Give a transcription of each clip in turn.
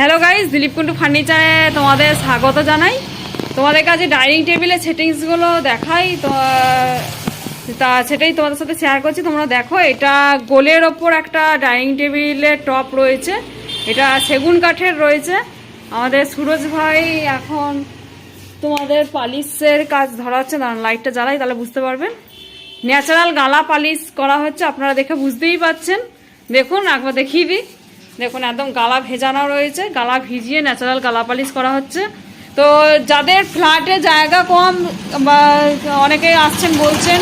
Hello guys, Dilip Kundu ফার্নিচারে তোমাদের স্বাগত জানাই। তোমাদের কাছে ডাইনিং টেবিলের সেটিংসগুলো দেখাই তো, সেটাই তোমাদের সাথে শেয়ার করছি। তোমরা দেখো, এটা গোলের ওপর একটা ডাইনিং টেবিলের টপ রয়েছে। এটা সেগুন কাঠের রয়েছে। আমাদের সুরজ ভাই এখন তোমাদের পালিশের কাজ ধরা হচ্ছে। দাঁড়ান, লাইটটা জ্বালাই তাহলে বুঝতে পারবেন। ন্যাচারাল গালা পালিশ করা হচ্ছে, আপনারা দেখে বুঝতেই পাচ্ছেন। দেখুন, একবার দেখিয়ে দিই। দেখুন, একদম গালা ভেজানো রয়েছে, গালা ভিজিয়ে ন্যাচারাল গালা পালিশ করা হচ্ছে। তো যাদের ফ্ল্যাটে জায়গা কম বা অনেকেই আসছেন বলছেন,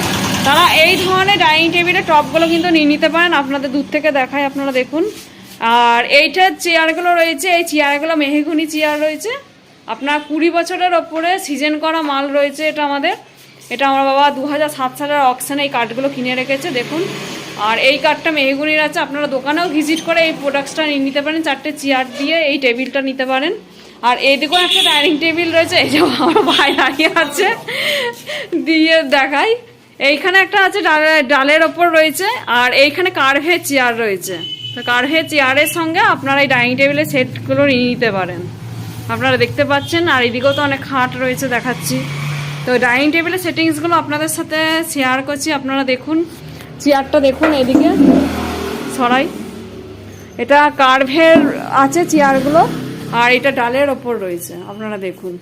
তারা এই ধরনের ডাইনিং টেবিলের টপগুলো কিন্তু নিয়ে নিতে পারেন। আপনাদের দূর থেকে দেখায়, আপনারা দেখুন। আর এইটার চেয়ারগুলো রয়েছে, এই চেয়ারগুলো মেহগুনি চেয়ার রয়েছে। আপনার 20 বছরের ওপরে সিজন করা মাল রয়েছে। এটা আমার বাবা 2007 সালের অকশনে এই কাঠগুলো কিনে রেখেছে, দেখুন। আর এই কাঠটা মেহগুনির আছে। আপনারা দোকানেও ভিজিট করে এই প্রোডাক্টসটা নিয়ে নিতে পারেন। 4টে চেয়ার দিয়ে এই টেবিলটা নিতে পারেন। আর এইদিকেও একটা ডাইনিং টেবিল রয়েছে, এই যে আমার ভাই দাঁড়িয়ে আছে, দিয়ে দেখাই। এইখানে একটা আছে ডালের ওপর রয়েছে, আর এইখানে কার্ভের চেয়ার রয়েছে। তো কার্ভের চেয়ারের সঙ্গে আপনারা এই ডাইনিং টেবিলের সেটগুলো নিয়ে নিতে পারেন। আপনারা দেখতে পাচ্ছেন। আর এদিকেও তো অনেক খাট রয়েছে, দেখাচ্ছি। তো ডাইনিং টেবিলের সেটিংসগুলো আপনাদের সাথে শেয়ার করছি। আপনারা দেখুন, চেয়ারটা দেখুন, এদিকে সরাই। এটা কার্ভের আছে চেয়ারগুলো, আর এটা ডালের ওপর রয়েছে, আপনারা দেখুন।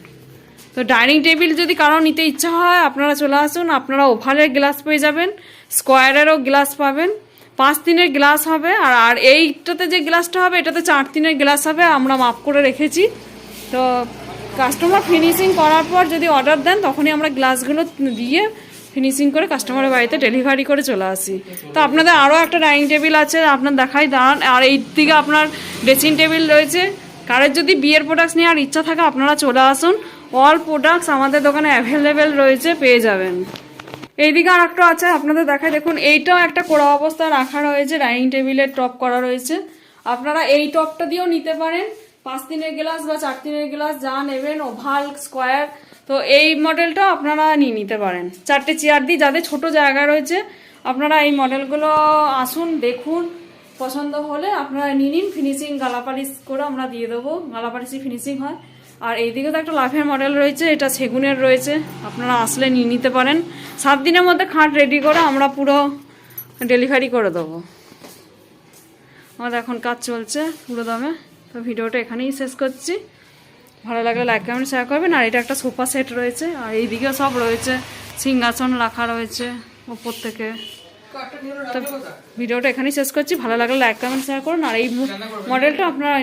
তো ডাইনিং টেবিল যদি কারো নিতে ইচ্ছা হয়, আপনারা চলে আসুন। আপনারা ওভালের গ্লাস পেয়ে যাবেন, স্কোয়ারেরও গ্লাস পাবেন, 5-3 গ্লাস হবে। আর এইটাতে যে গ্লাসটা হবে, এটাতে 4-3 গ্লাস হবে। আমরা মাপ করে রেখেছি। তো কাস্টমার ফিনিশিং করার পর যদি অর্ডার দেন, তখনই আমরা গ্লাসগুলো দিয়ে ফিনিশিং করে কাস্টমারের বাড়িতে ডেলিভারি করে চলে আসি। তো আপনাদের আরও একটা ডাইনিং টেবিল আছে, আপনার দেখাই, দাঁড়ান। আর এই দিকে আপনার ড্রেসিং টেবিল রয়েছে। কারের যদি বিয়ের প্রোডাক্টস নেওয়ার ইচ্ছা থাকে, আপনারা চলে আসুন। অল প্রোডাক্টস আমাদের দোকানে অ্যাভেলেবেল রয়েছে, পেয়ে যাবেন। এইদিকে আর একটা আছে, আপনাদের দেখাই। দেখুন, এইটাও একটা কোড়া অবস্থায় রাখা রয়েছে, ডাইনিং টেবিলের টপ করা রয়েছে। আপনারা এই টপটা দিয়েও নিতে পারেন। 5-3 গ্লাস বা 4-3 গ্লাস যা নেবেন, ওভাল, স্কোয়ার। তো এই মডেলটা আপনারা নিয়ে নিতে পারেন। 4টে চেয়ার দিয়ে, যাদের ছোট জায়গা রয়েছে, আপনারা এই মডেলগুলো আসুন, দেখুন। পছন্দ হলে আপনারা নিয়ে নিন। ফিনিশিং গালাপালিশ করে আমরা দিয়ে দেবো, গালাপালিশই ফিনিশিং হয়। আর এইদিকে তো একটা লাভের মডেল রয়েছে, এটা সেগুনের রয়েছে। আপনারা আসলে নিয়ে নিতে পারেন। 7 দিনের মধ্যে খাট রেডি করে আমরা পুরো ডেলিভারি করে দেবো। আমাদের এখন কাজ চলছে পুরো দমে। তো ভিডিওটা এখানেই শেষ করছি। ভালো লাগলে লাইক, কমেন্ট, শেয়ার করবেন। আর এটা একটা সোফা সেট রয়েছে, আর এইদিকেও সব রয়েছে, সিংহাসন রাখা রয়েছে ওপর থেকে। তো ভিডিওটা এখানেই শেষ করছি। ভালো লাগলে লাইক, কমেন্ট, শেয়ার করুন। আর এই মডেলটা আপনারা